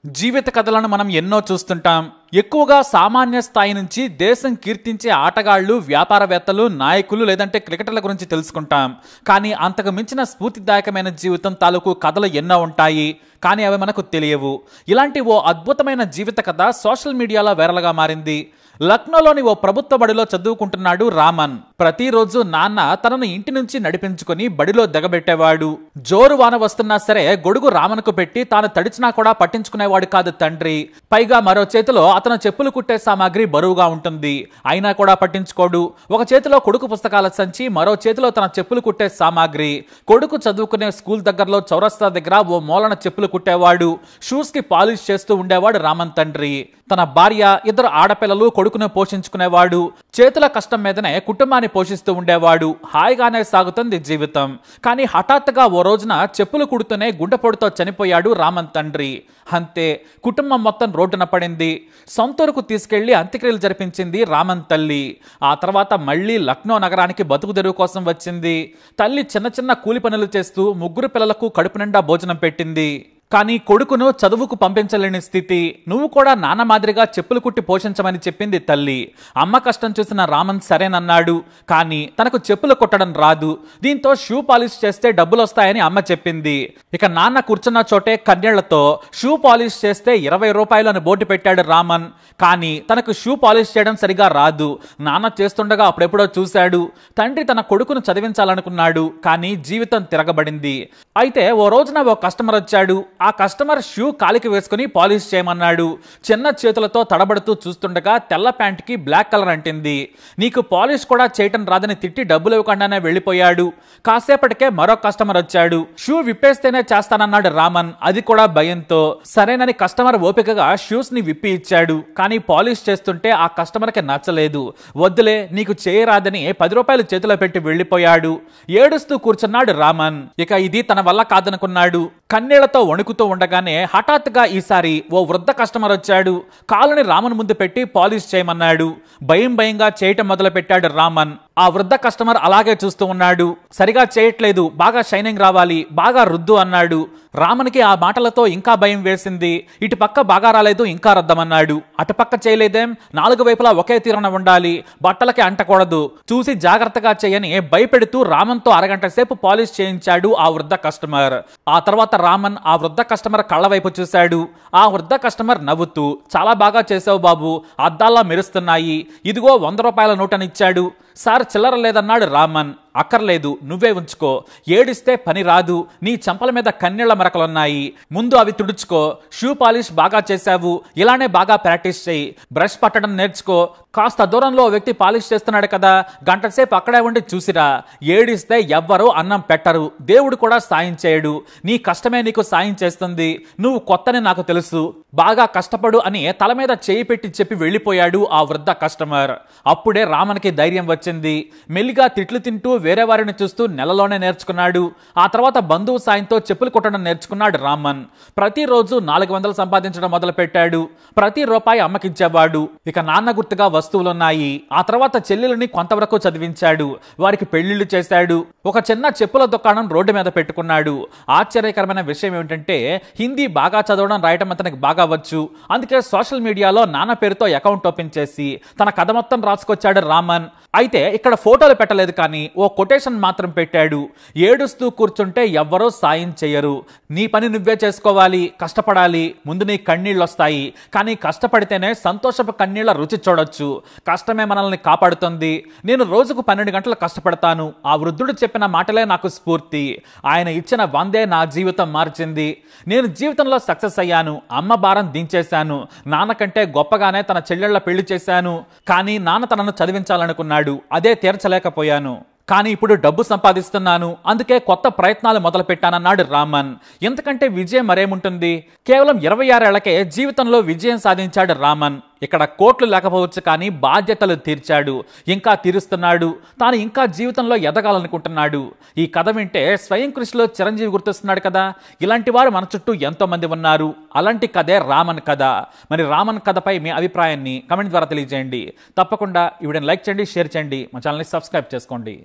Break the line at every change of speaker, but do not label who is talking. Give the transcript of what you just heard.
జీవిత కథలను మనం ఎన్నో చూస్తుంటాం. ఎక్కువగా సామాన్య స్థాయి నుంచి దేశం కీర్తించే ఆటగాళ్లు, వ్యాపారవేత్తలు, నాయకులు లేదంటే క్రికెటర్ల గురించి తెలుసుకుంటాం. కానీ అంతకు మించిన స్ఫూర్తిదాయకమైన జీవితం తాలూకు కథలు ఎన్నో ఉంటాయి. కానీ అవి మనకు తెలియవు. ఇలాంటి ఓ అద్భుతమైన జీవిత కథ సోషల్ మీడియాలో వైరల్గా మారింది. లక్నోలోని ఓ ప్రభుత్వ బడిలో చదువుకుంటున్నాడు రామన్. ప్రతిరోజు నాన్న తనను ఇంటి నుంచి నడిపించుకుని బడిలో దిగబెట్టేవాడు. జోరు వాన వస్తున్నా సరే గొడుగు రామన్కు పెట్టి తాను తడిచినా కూడా పట్టించుకునేవాడు కాదు తండ్రి. పైగా మరో చేతిలో అతను చెప్పులు కుట్టే సామాగ్రి బరువుగా ఉంటుంది. అయినా కూడా పట్టించుకోడు. ఒక చేతిలో కొడుకు పుస్తకాల సంచి, మరో చేతిలో తన చెప్పులు కుట్టే సామాగ్రి. కొడుకు చదువుకునే స్కూల్ దగ్గరలో చౌరస్తా దగ్గర ఓ మూలన చెప్పులు కుట్టేవాడు. షూస్ కి పాలిష్ చేస్తూ ఉండేవాడు రామన్ తండ్రి. తన భార్య, ఇద్దరు ఆడపిల్లలు, కొడుకును పోషించుకునేవాడు. చేతుల కష్టం మీదనే కుటుంబాన్ని పోషిస్తూ ఉండేవాడు. హాయిగానే సాగుతుంది జీవితం. కానీ హఠాత్తుగా ఓ రోజున చెప్పులు కుడుతూనే గుండెపోటుతో చనిపోయాడు రామన్ తండ్రి. అంతే, కుటుంబం మొత్తం రోడ్డున పడింది. సొంతూరుకు తీసుకెళ్లి అంత్యక్రియలు జరిపించింది రామన్ తల్లి. ఆ తర్వాత మళ్లీ లక్నో నగరానికి బతుకు తెరువు కోసం వచ్చింది. తల్లి చిన్న చిన్న కూలి పనులు చేస్తూ ముగ్గురు పిల్లలకు కడుపు నిండా భోజనం పెట్టింది. కానీ కొడుకును చదువుకు పంపించలేని స్థితి. నువ్వు కూడా నాన్న మాదిరిగా చెప్పులు కుట్టి పోషించమని చెప్పింది తల్లి. అమ్మ కష్టం చూసిన రామన్ సరేనన్నాడు. కానీ తనకు చెప్పులు కుట్టడం రాదు. దీంతో షూ పాలిష్ చేస్తే డబ్బులు వస్తాయని అమ్మ చెప్పింది. ఇక నాన్న కూర్చున్న చోటే కన్నీళ్లతో షూ పాలిష్ చేస్తే 20 రూపాయలు అని బోర్డు పెట్టాడు రామన్. కానీ తనకు షూ పాలిష్ చేయడం సరిగా రాదు. నాన్న చేస్తుండగా అప్పుడెప్పుడో చూశాడు. తండ్రి తన కొడుకును చదివించాలనుకున్నాడు. కానీ జీవితం తిరగబడింది. అయితే ఓ రోజున ఓ కస్టమర్ వచ్చాడు. ఆ కస్టమర్ షూ కాలికి వేసుకుని పాలిష్ చేయమన్నాడు. చిన్న చేతులతో తడబడుతూ చూస్తుండగా తెల్ల ప్యాంట్కి బ్లాక్ కలర్ అంటింది. నీకు పాలిష్ కూడా చేయటం రాదని తిట్టి డబ్బులు ఇవ్వకుండానే వెళ్ళిపోయాడు. కాసేపటికే మరో కస్టమర్ వచ్చాడు. షూ విప్పేస్తేనే చేస్తానన్నాడు రామన్, అది కూడా భయంతో. సరేనని కస్టమర్ ఓపికగా షూస్ ని విప్పి ఇచ్చాడు. కానీ పాలిష్ చేస్తుంటే ఆ కస్టమర్ కి నచ్చలేదు. వద్దులే, నీకు చేయరాదని 10 రూపాయలు చేతిలో పెట్టి వెళ్ళిపోయాడు. ఏడుస్తూ కూర్చున్నాడు రామన్. ఇక ఇది తన వల్ల కాదనుకున్నాడు. కన్నీళ్లతో వణుకుతూ ఉండగానే హఠాత్తుగా ఈసారి ఓ వృద్ధ కస్టమర్ వచ్చాడు. కాలుని రామన్ ముందు పెట్టి పాలిష్ చేయమన్నాడు. భయంగా చేయటం మొదలు పెట్టాడు రామన్. ఆ వృద్ధ కస్టమర్ అలాగే చూస్తూ ఉన్నాడు. సరిగా చేయట్లేదు, బాగా షైనింగ్ రావాలి, బాగా రుద్దు అన్నాడు. రామన్కి ఆ మాటలతో ఇంకా భయం వేసింది. ఇటు పక్క బాగా రాలేదు, ఇంకా రద్దమన్నాడు. అటుపక్క చేయలేదేం, 4 వైపులా ఒకే తీరున ఉండాలి, బట్టలకి అంటకూడదు, చూసి జాగ్రత్తగా చేయని భయపెడుతూ రామన్తో అరగంట సేపు పాలిష్ చేయించాడు ఆ వృద్ధ కస్టమర్. ఆ తర్వాత రామన్ ఆ వృద్ధ కస్టమర్ కళ్ళ వైపు చూశాడు. ఆ వృద్ధ కస్టమర్ నవ్వుతూ, చాలా బాగా చేసావు బాబు, అద్దాల్లా మెరుస్తున్నాయి, ఇదిగో 100 రూపాయల నోటని ఇచ్చాడు. సార్ చిల్లర లేదన్నాడు రామన్. అక్కర్లేదు, నువ్వే ఉంచుకో, ఏడిస్తే పని రాదు, నీ చెంపల మీద కన్నీళ్ల మరకలున్నాయి, ముందు అవి తుడుచుకో, షూ పాలిష్ బాగా చేశావు, ఇలానే బాగా ప్రాక్టీస్ చేయి, బ్రష్ పట్టడం నేర్చుకో, కాస్త దూరంలో వ్యక్తి పాలిష్ చేస్తున్నాడు కదా, గంట సేపు అక్కడే ఉండి చూసిరా, ఏడిస్తే ఎవ్వరూ అన్నం పెట్టరు, దేవుడు కూడా సాయం చేయడు, నీ కష్టమే నీకు సాయం చేస్తుంది, నువ్వు కొత్తని నాకు తెలుసు, బాగా కష్టపడు అని తల మీద చేయి పెట్టి చెప్పి వెళ్ళిపోయాడు ఆ వృద్ధ కస్టమర్. అప్పుడే రామన్కి ధైర్యం వచ్చింది. మెల్లిగా తిట్లు తింటూ వేరే వారిని చూస్తూ నెలలోనే నేర్చుకున్నాడు. ఆ తర్వాత బంధువు సాయంతో చెప్పులు కుట్టడం నేర్చుకున్నాడు రామన్. ప్రతిరోజు 400 సంపాదించడం మొదలు పెట్టాడు. ప్రతి రూపాయి అమ్మకిచ్చేవాడు. ఇక నాన్న గుర్తుగా వస్తువులున్నాయి. ఆ తర్వాత చెల్లెలని కొంతవరకు చదివించాడు. వారికి పెళ్లిళ్లు చేశాడు. ఒక చిన్న చెప్పుల దుకాణం రోడ్డు మీద పెట్టుకున్నాడు. ఆశ్చర్యకరమైన విషయం ఏమిటంటే హిందీ బాగా చదవడం, రాయటం అతనికి బాగా వచ్చు. అందుకే సోషల్ మీడియాలో నాన్న పేరుతో అకౌంట్ ఓపెన్ చేసి తన కథ మొత్తం రాసుకొచ్చాడు రామన్. అయితే ఇక్కడ ఫోటోలు పెట్టలేదు, కానీ ఓ కొటేషన్ మాత్రం పెట్టాడు. ఏడుస్తూ కూర్చుంటే ఎవ్వరూ సాయం చేయరు, నీ పని నువ్వే చేసుకోవాలి, కష్టపడాలి, ముందు నీ కన్నీళ్ళు వస్తాయి, కానీ కష్టపడితేనే సంతోషపు కన్నీళ్ల రుచి చూడొచ్చు, కష్టమే మనల్ని కాపాడుతుంది, నేను రోజుకు 12 గంటలు కష్టపడతాను, ఆ వృద్ధుడు చెప్పిన మాటలే నాకు స్ఫూర్తి, ఆయన ఇచ్చిన 100 నా జీవితం మార్చింది, నేను జీవితంలో సక్సెస్ అయ్యాను, అమ్మ భారం దించేశాను, నాన్న కంటే గొప్పగానే తన చెల్లెళ్ల పెళ్లి చేశాను, కానీ నాన్న తనను చదివించాలనుకున్నాడు, అదే తీర్చలేకపోయాను, కానీ ఇప్పుడు డబ్బు సంపాదిస్తున్నాను, అందుకే కొత్త ప్రయత్నాలు మొదలు పెట్టానన్నాడు రామన్. ఎంతకంటే విజయం మరేముంటుంది? కేవలం 26 ఏళ్లకే జీవితంలో విజయం సాధించాడు రామన్. ఇక్కడ కోట్లు లేకపోవచ్చు, కానీ బాధ్యతలు తీర్చాడు, ఇంకా తీరుస్తున్నాడు. తాను ఇంకా జీవితంలో ఎదగాలనుకుంటున్నాడు. ఈ కథ వింటే స్వయం కృషిలో చిరంజీవి గుర్తొస్తున్నాడు కదా. ఇలాంటి వారు మన చుట్టూ ఎంతో మంది ఉన్నారు. అలాంటి కథే రామన్ కథ. మరి రామన్ కథపై మీ అభిప్రాయాన్ని కమెంట్ ద్వారా తెలియజేయండి. తప్పకుండా ఈ వీడియోని లైక్ చేయండి, షేర్ చేయండి, మా ఛానల్ని సబ్స్క్రైబ్ చేసుకోండి.